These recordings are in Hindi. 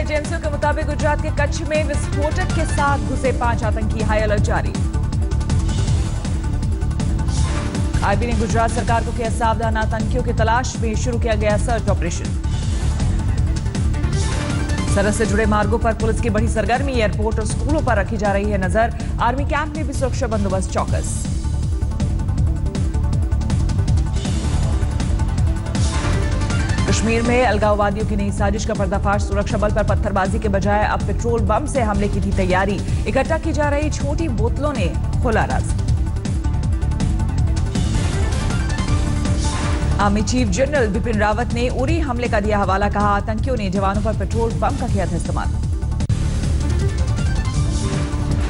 एजेंसियों के मुताबिक गुजरात के कच्छ में विस्फोटक के साथ घुसे 5 आतंकी, हाई अलर्ट जारी। आईबी ने गुजरात सरकार को किया सावधान, आतंकियों की तलाश में शुरू किया गया सर्च ऑपरेशन। सरहद से जुड़े मार्गों पर पुलिस की बड़ी सरगर्मी, एयरपोर्ट और स्कूलों पर रखी जा रही है नजर। आर्मी कैंप में भी सुरक्षा बंदोबस्त चौकस। कश्मीर में अलगाववादियों की नई साजिश का पर्दाफाश, सुरक्षा बल पर पत्थरबाजी के बजाय अब पेट्रोल बम से हमले की थी तैयारी। इकट्ठा की जा रही छोटी बोतलों ने खोला राज। Army chief general Bipin Rawat ने उरी हमले का दिया हवाला, कहा आतंकियों ने जवानों पर पेट्रोल बम का किया था इस्तेमाल।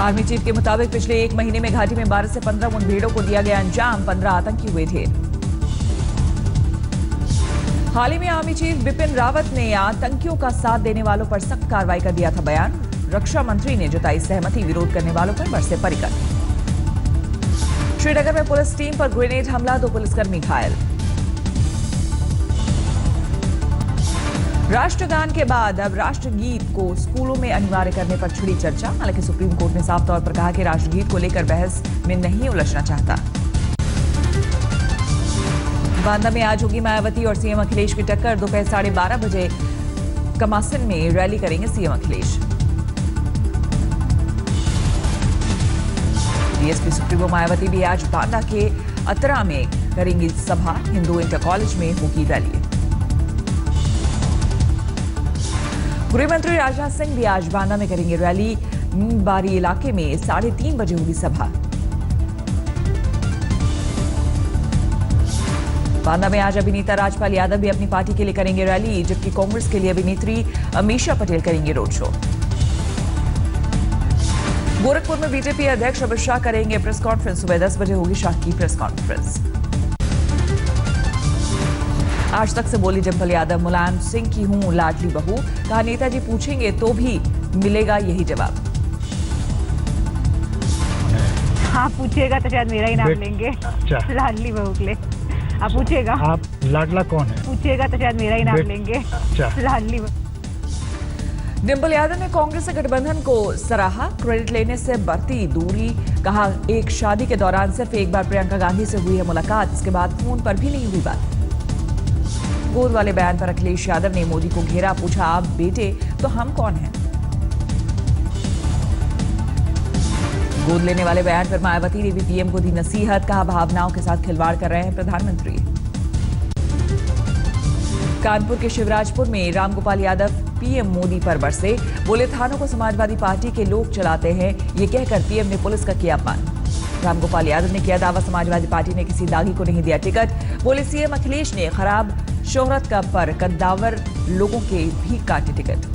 आर्मी चीफ के मुताबिक पिछले 1 महीने में घाटी में 12 से 15 मुठभेड़ों को दिया गया अंजाम, 15 आतंकी हुए ढेर। हाल ही में आर्मी चीफ बिपिन रावत ने आतंकियों का साथ देने वालों पर सख्त कार्रवाई का दिया था बयान। रक्षा मंत्री ने जताई सहमति, विरोध करने वालों पर बरसे परिकर। श्रीनगर में पुलिस टीम पर ग्रेनेड हमला, 2 पुलिसकर्मी घायल। राष्ट्रगान के बाद अब राष्ट्रगीत को स्कूलों में अनिवार्य करने पर छिड़ी चर्चा। हालांकि सुप्रीम कोर्ट ने साफ तौर पर कहा कि राष्ट्रगीत को लेकर बहस में नहीं उलझना चाहता। बांदा में आज होगी मायावती और सीएम अखिलेश की टक्कर। दोपहर 12:30 बजे कमासिन में रैली करेंगे CM Akhilesh. BSP supremo Mayawati भी आज बांदा के अतरा में करेंगी सभा। हिंदू इंटर कॉलेज में होगी रैली। गृह मंत्री राजनाथ सिंह भी आज बांदा में करेंगे रैली। नीमबारी इलाके में 3:30 बजे होगी सभा। बांदा में आज अभिनेता राजपाल यादव भी अपनी पार्टी के लिए करेंगे रैली, जबकि कांग्रेस के लिए अभिनेत्री अमीषा पटेल करेंगे रोड शो। गोरखपुर में बीजेपी अध्यक्ष अमित शाह करेंगे प्रेस कॉन्फ्रेंस। सुबह 10 बजे होगी शाह की प्रेस कॉन्फ्रेंस। आज तक से बोली डिंपल यादव, मुलायम सिंह की हूं लाडली बहू, कहा नेताजी पूछेंगे तो भी मिलेगा यही जवाब। हाँ पूछेगा तो शायद मेरा ही नाम लेंगे। लाडली बहू के लिए आप पूछेगा। आप लाडला कौन है? पूछेगा तो शायद मेरा ही नाम लेंगे। लाडली बहू। डिंपल यादव ने कांग्रेस से गठबंधन को सराहा, क्रेडिट लेने से बढ़ती दूरी। कहा एक शादी के दौरान सिर्फ एक बार प्रियंका गांधी से हुई है मुलाकात, इसके बाद फोन पर भी नहीं हुई बात। गोद वाले बयान पर अखिलेश यादव ने मोदी को घेरा, पूछा आप बेटे तो हम कौन हैं? गोद लेने वाले बयान पर मायावती ने भी पीएम को दी नसीहत, कहा भावनाओं के साथ खिलवाड़ कर रहे हैं प्रधानमंत्री। कानपुर के शिवराजपुर में रामगोपाल यादव पीएम मोदी पर बरसे, बोले थानों को समाजवादी पार्टी के लोग चलाते हैं, ये कहकर पीएम ने पुलिस का किया अपमान। रामगोपाल यादव ने किया दावा समाजवादी पार्टी ने किसी दागी को नहीं दिया टिकट, बोले सीएम अखिलेश ने खराब शोहरत का पर कद्दावर लोगों के भी काटे टिकट।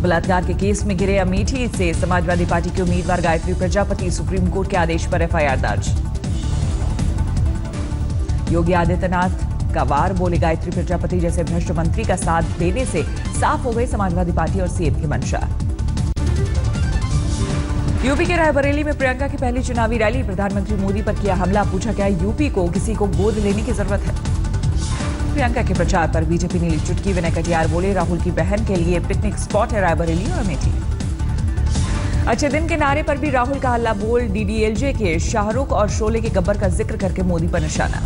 बलात्कार के केस में गिरे अमेठी से समाजवादी पार्टी के उम्मीदवार गायत्री प्रजापति, सुप्रीम कोर्ट के आदेश पर एफआईआर दर्ज। योगी आदित्यनाथ का वार, बोले गायत्री प्रजापति जैसे भ्रष्ट मंत्री का साथ देने से साफ हो गई समाजवादी पार्टी और सीएम की मंशा। यूपी के रायबरेली में प्रियंका की पहली चुनावी रैली, प्रधानमंत्री मोदी पर किया हमला, पूछा क्या यूपी को किसी को गोद लेने की जरूरत है? प्रियंका के प्रचार पर बीजेपी ने ली चुटकी, विनय कटियार बोले राहुल की बहन के लिए पिकनिक स्पॉट है रायबरेली और अमेठी। अच्छे दिन के नारे पर भी राहुल का हल्ला बोल, डीडीएलजे के शाहरुख और शोले के गब्बर का जिक्र करके मोदी पर निशाना।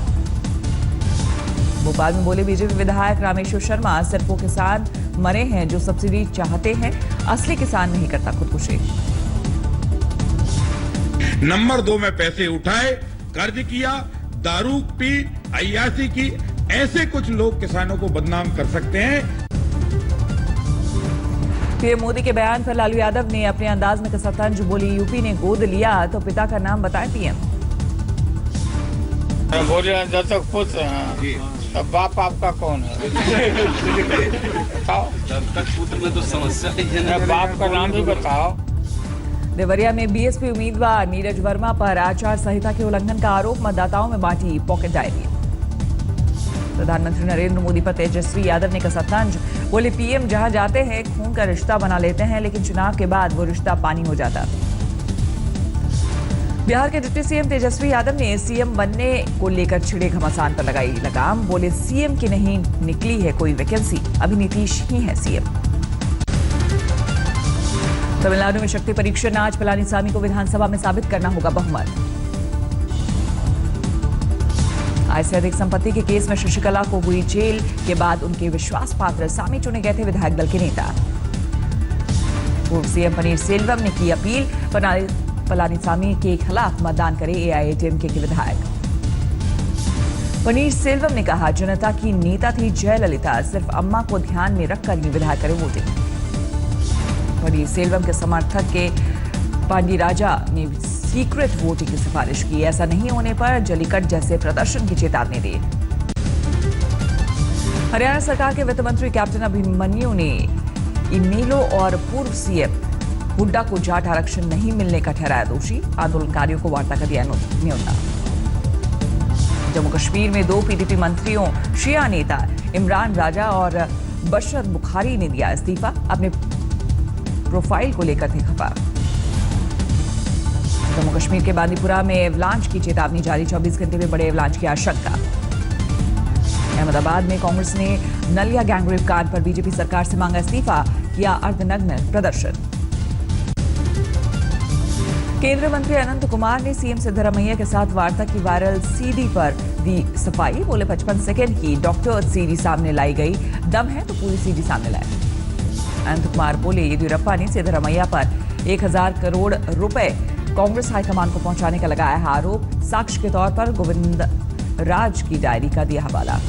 भोपाल में बोले बीजेपी विधायक रामेश्वर शर्मा, सिर्फ वो किसान मरे हैं जो सब्सिडी चाहते हैं, असली किसान नहीं करता खुदकुशी। नंबर 2 में पैसे उठाए, कर्ज किया, दारू पी, अय्याशी की, ऐसे कुछ लोग किसानों को बदनाम कर सकते हैं। पीएम मोदी के बयान पर लालू यादव ने अपने अंदाज में कसा तंज, बोली यूपी ने गोद लिया तो पिता का नाम बताएं पीएम। बोले जब तक पुत्र तब बाप आपका कौन है? बताओ। जब तक पुत्र में तो समस्या है, बाप का नाम भी बताओ। देवरिया में बीएसपी उम्मीदवार नीरज वर्मा पर आचार संहिता के उल्लंघन का आरोप, मतदाताओं में बांटी पॉकेट डायरी। प्रधानमंत्री नरेंद्र मोदी पर तेजस्वी यादव ने कसा तंज, बोले पीएम जहां जाते हैं खून का रिश्ता बना लेते हैं, लेकिन चुनाव के बाद वो रिश्ता पानी हो जाता। बिहार के डिप्टी सीएम तेजस्वी यादव ने सीएम बनने को लेकर छिड़े घमासान पर लगाई लगाम, बोले सीएम की नहीं निकली है कोई वैकेंसी, अभी नीतीश ही है सीएम। तमिलनाडु में शक्ति परीक्षण आज पलानीसामी को विधानसभा में साबित करना होगा बहुमत। आय से अधिक संपत्ति के केस में शशिकला को हुई जेल के बाद उनके विश्वास पात्र सामी चुने गए थे विधायक दल के नेता। पूर्व सीएम पनीर सेल्वम ने की अपील, पलानीसामी के खिलाफ मतदान करे एआईएडीएमके के विधायक। पनीर सेल्वम ने कहा, जनता की नेता थी जयललिता, सिर्फ अम्मा को ध्यान में रखकर ही विधायक करे वोटिंग। पनीर सेल्वम के समर्थक के पांडी राजा ने सीक्रेट वोटिंग की सिफारिश की, ऐसा नहीं होने पर जलीकट जैसे प्रदर्शन की चेतावनी दी। हरियाणा सरकार के वित्त मंत्री कैप्टन अभिमन्यु ने इनेलो और पूर्व सीएम हुड्डा को जाट आरक्षण नहीं मिलने का ठहराया दोषी, आंदोलनकारियों को वार्ता का दिया न्योता। जम्मू कश्मीर में 2 पीडीपी मंत्रियों शिया नेता इमरान राजा और बशर बुखारी ने दिया इस्तीफा, अपने प्रोफाइल को लेकर थे खफा। जम्मू कश्मीर के बांदीपुरा में एवलांच की चेतावनी जारी, 24 घंटे में बड़े एवलांच की आशंका। अहमदाबाद में कांग्रेस ने नलिया गैंगरेप कांड पर बीजेपी सरकार से मांगा इस्तीफा, किया अर्धनग्न प्रदर्शन। केंद्रीय मंत्री अनंत कुमार ने सीएम सिद्धरामैया के साथ वार्ता की वायरल सीडी पर दी सफाई, बोले 55 सेकेंड की डॉक्टर सीडी सामने लाई गई, दम है तो पूरी सीडी सामने लाए। अनंत कुमार बोले, येदियुरप्पा ने सिद्धरामैया पर 1000 करोड़ रुपए कांग्रेस हाईकमान को पहुंचाने का लगाया है आरोप, साक्ष्य के तौर पर गोविंद राज की डायरी का दिया हवाला।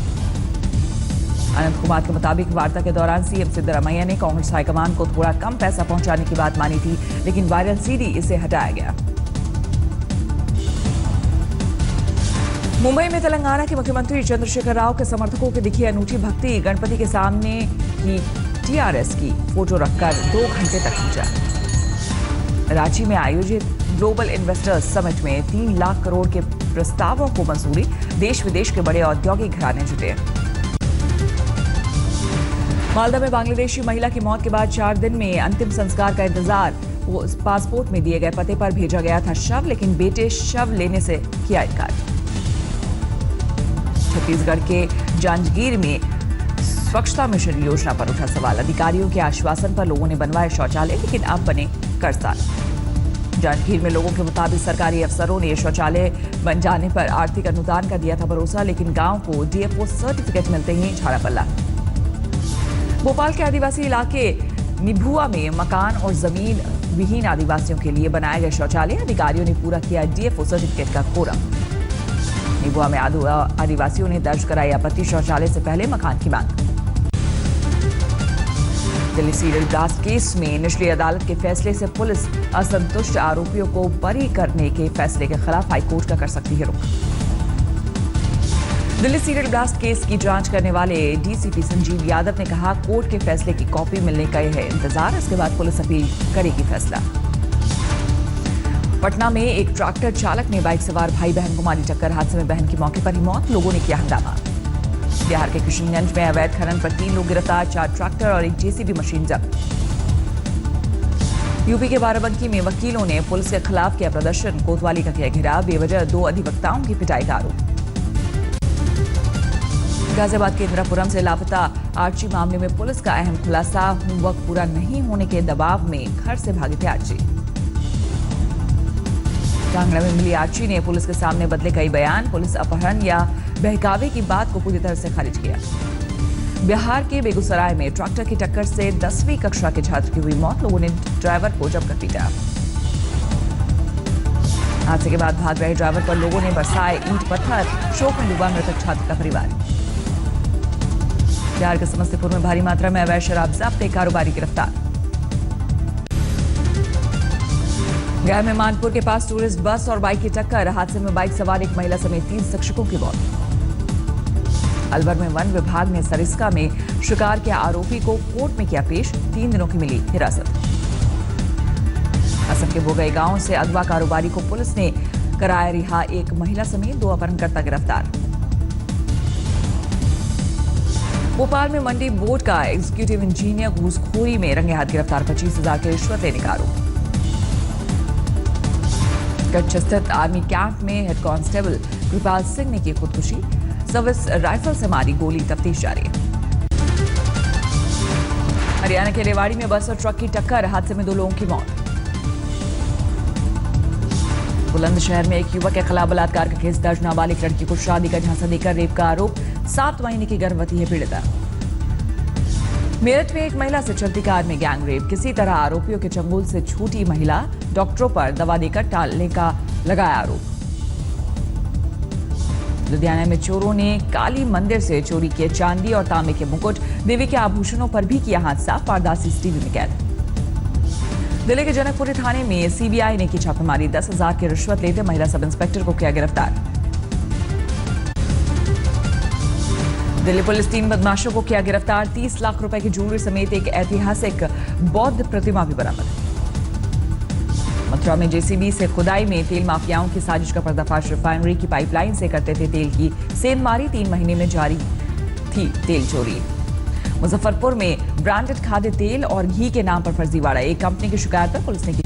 अनंत कुमार के मुताबिक वार्ता के दौरान सीएम सिद्धरामैया ने कांग्रेस हाईकमान को थोड़ा कम पैसा पहुंचाने की बात मानी थी, लेकिन वायरल सीडी इसे हटाया गया। मुंबई में तेलंगाना के मुख्यमंत्री चंद्रशेखर राव के समर्थकों की दिखी अनूठी भक्ति, गणपति के सामने की टीआरएस की फोटो रखकर 2 घंटे तक पूजा। रांची में आयोजित ग्लोबल इन्वेस्टर्स समिट में 3 लाख करोड़ के प्रस्तावों को मंजूरी, देश विदेश के बड़े औद्योगिक घराने जुटे। मालदा में बांग्लादेशी महिला की मौत के बाद 4 दिन में अंतिम संस्कार का इंतजार, पासपोर्ट में दिए गए पते पर भेजा गया था शव, लेकिन बेटे शव लेने से किया इनकार। छत्तीसगढ़ के जांजगीर में स्वच्छता मिशन योजना पर उठा सवाल, अधिकारियों के आश्वासन पर लोगों ने बनवाए शौचालय, लेकिन अब बने कर्जदार। जांजगीर में लोगों के मुताबिक सरकारी अफसरों ने शौचालय बन जाने पर आर्थिक अनुदान का दिया था भरोसा, लेकिन गांव को डीएफओ सर्टिफिकेट मिलते ही झाड़ा पल्ला। भोपाल के आदिवासी इलाके निभुआ में मकान और जमीन विहीन आदिवासियों के लिए बनाए गए शौचालय, अधिकारियों ने पूरा किया डीएफओ सर्टिफिकेट का कोरम। निभुआ में आदिवासियों ने दर्ज कराई आपत्ति, शौचालय से पहले मकान की मांग। दिल्ली सीरियल ब्लास्ट केस में निचली अदालत के फैसले से पुलिस असंतुष्ट, आरोपियों को बरी करने के फैसले के खिलाफ हाईकोर्ट का कर सकती है रुख। दिल्ली सीरियल ब्लास्ट केस की जांच करने वाले डीसीपी संजीव यादव ने कहा, कोर्ट के फैसले की कॉपी मिलने का है इंतजार, इसके बाद पुलिस अपील करेगी फैसला। पटना में एक ट्रैक्टर चालक ने बाइक सवार भाई बहन को मारी टक्कर, हादसे में बहन की मौके पर ही मौत, लोगों ने किया हंगामा। बिहार के किशनगंज में अवैध खनन पर 3 लोग गिरफ्तार, 4 ट्रैक्टर और एक जेसीबी मशीन जब्त। यूपी के बाराबंकी में वकीलों ने पुलिस के खिलाफ किया प्रदर्शन, कोतवाली का किया घेराव, बेवजह 2 अधिवक्ताओं की पिटाई का आरोप। गाजियाबाद के इंदिरापुरम से लापता आर्ची मामले में पुलिस का अहम खुलासा, होमवर्क पूरा नहीं होने के दबाव में घर से भागे थे आर्ची। कांगड़ा में मिली आर्ची ने पुलिस के सामने बदले कई बयान, पुलिस अपहरण या बहकावे की बात को पूरी तरह से खारिज किया। बिहार के बेगूसराय में ट्रैक्टर की टक्कर से 10वीं कक्षा के छात्र की हुई मौत, लोगों ने ड्राइवर को जमकर पीटा। हादसे के बाद भाग रहे ड्राइवर पर लोगों ने बरसाए ईंट पत्थर, शोक में डूबा मृतक छात्र का परिवार। बिहार के समस्तीपुर में भारी मात्रा में अवैध शराब जब्त, एक कारोबारी गिरफ्तार। गया में मानपुर के पास टूरिस्ट बस और बाइक की टक्कर, हादसे में बाइक सवार एक महिला समेत 3 शिक्षकों की मौत। अलवर में वन विभाग ने सरिस्का में शिकार के आरोपी को कोर्ट में किया पेश, 3 दिनों की मिली हिरासत। असम के बोगई गांव से अगवा कारोबारी को पुलिस ने कराया रिहा, एक महिला समेत 2 अपहरणकर्ता गिरफ्तार। भोपाल में मंडी बोर्ड का एग्जीक्यूटिव इंजीनियर घूसखोरी में रंगे हाथ गिरफ्तार, 25,000 की रिश्वत लेने का आरोप। कच्छ स्थित आर्मी कैंप में हेड कांस्टेबल कृपाल सिंह ने की खुदकुशी, सर्विस राइफल से मारी गोली, तफ्तीश जारी। हरियाणा के रेवाड़ी में बस और ट्रक की टक्कर, हादसे में 2 लोगों की मौत। बुलंदशहर में एक युवक के खिलाफ बलात्कार का केस दर्ज, नाबालिग लड़की को शादी का झांसा देकर रेप का आरोप, 7 महीने की गर्भवती है पीड़िता। मेरठ में एक महिला से चलती कार में गैंग रेप, किसी तरह आरोपियों के चंगुल से छूटी महिला, डॉक्टरों पर दवा देकर टालने का लगाया आरोप। लुधियाना में चोरों ने काली मंदिर से चोरी किए चांदी और तांबे के मुकुट, देवी के आभूषणों पर भी किया हाथ साफ, वारदात सीसीटीवी में कैद। दिल्ली के जनकपुरी थाने में सीबीआई ने की छापेमारी, 10,000 की रिश्वत लेते महिला सब इंस्पेक्टर को किया गिरफ्तार। दिल्ली पुलिस 3 बदमाशों को किया गिरफ्तार, 30 लाख रुपए की ज्वेलरी समेत एक ऐतिहासिक बौद्ध प्रतिमा भी बरामद। मथुरा में जेसीबी से खुदाई में तेल माफियाओं की साजिश का पर्दाफाश, रिफाइनरी की पाइपलाइन से करते थे तेल की सेंधमारी, 3 महीने में जारी थी तेल चोरी। मुजफ्फरपुर में ब्रांडेड खाद्य तेल और घी के नाम पर फर्जीवाड़ा, एक कंपनी की शिकायत पर पुलिस ने की।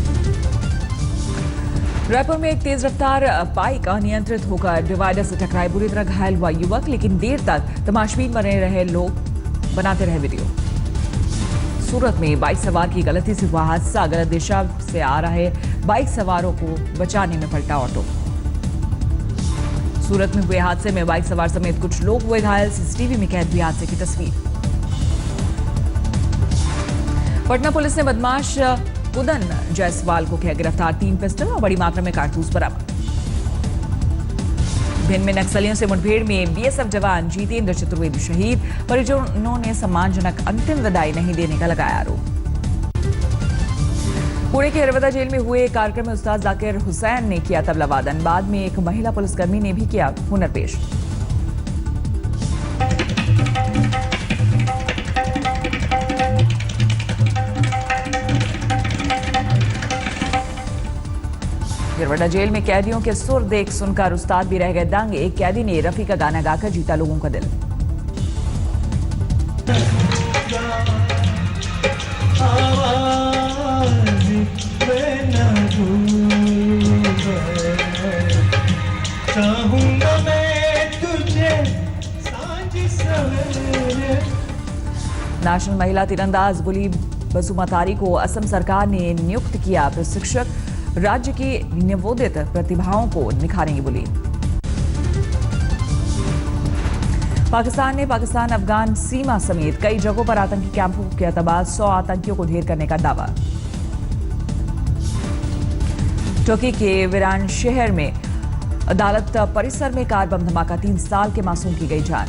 रायपुर में एक तेज रफ्तार बाइक अनियंत्रित होकर डिवाइडर से टकराई, बुरी तरह घायल हुआ युवक, लेकिन देर तक तमाशबीन बने रहे लोग, बनाते रहे वीडियो। सूरत में बाइक सवार की गलती से हुआ हादसा, गलत दिशा से आ रहे बाइक सवारों को बचाने में पलटा ऑटो। सूरत में हुए हादसे में बाइक सवार समेत कुछ लोग हुए घायल, सीसीटीवी में कैद हुई हादसे की तस्वीर। पटना पुलिस ने बदमाश कुदन जायसवाल को किया गिरफ्तार, 3 पिस्टल और बड़ी मात्रा में कारतूस बरामद। भिंड में नक्सलियों से मुठभेड़ में बीएसएफ जवान जितेंद्र चतुर्वेदी शहीद, परिजनों ने सम्मानजनक अंतिम विदाई नहीं देने का लगाया आरोप। पुणे के हरवदा जेल में हुए कार्यक्रम में उस्ताद जाकिर हुसैन ने किया तबला वादन, बाद में एक महिला पुलिसकर्मी ने भी किया हुनर पेश। हरवदा जेल में कैदियों के सुर देख सुनकर उस्ताद भी रह गए दंग, एक कैदी ने रफी का गाना गाकर जीता लोगों का दिल। नेशनल महिला तीरंदाज बुली बसुमतारी को असम सरकार ने नियुक्त किया प्रशिक्षक, राज्य की नवोदित प्रतिभाओं को निखारेंगी बुली। पाकिस्तान अफगान सीमा समेत कई जगहों पर आतंकी कैंपों को किया तबाह, 100 आतंकियों को ढेर करने का दावा। तुर्की के वीरान शहर में अदालत परिसर में कार बम धमाका, 3 साल के मासूम की गई जान।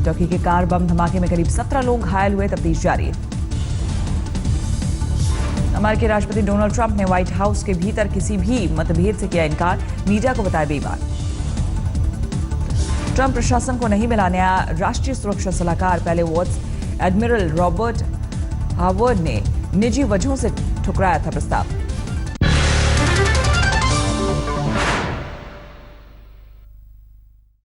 तुर्की के कार बम धमाके में करीब 17 लोग घायल हुए, तफ्तीश जारी। अमेरिकी राष्ट्रपति डोनाल्ड ट्रंप ने व्हाइट हाउस के भीतर किसी भी मतभेद से किया इनकार, मीडिया को बताया बेईमान। ट्रंप प्रशासन को नहीं मिला नया राष्ट्रीय सुरक्षा सलाहकार, पहले वाइस एडमिरल रॉबर्ट हावर्ड ने निजी वजहों से ठुकराया था प्रस्ताव।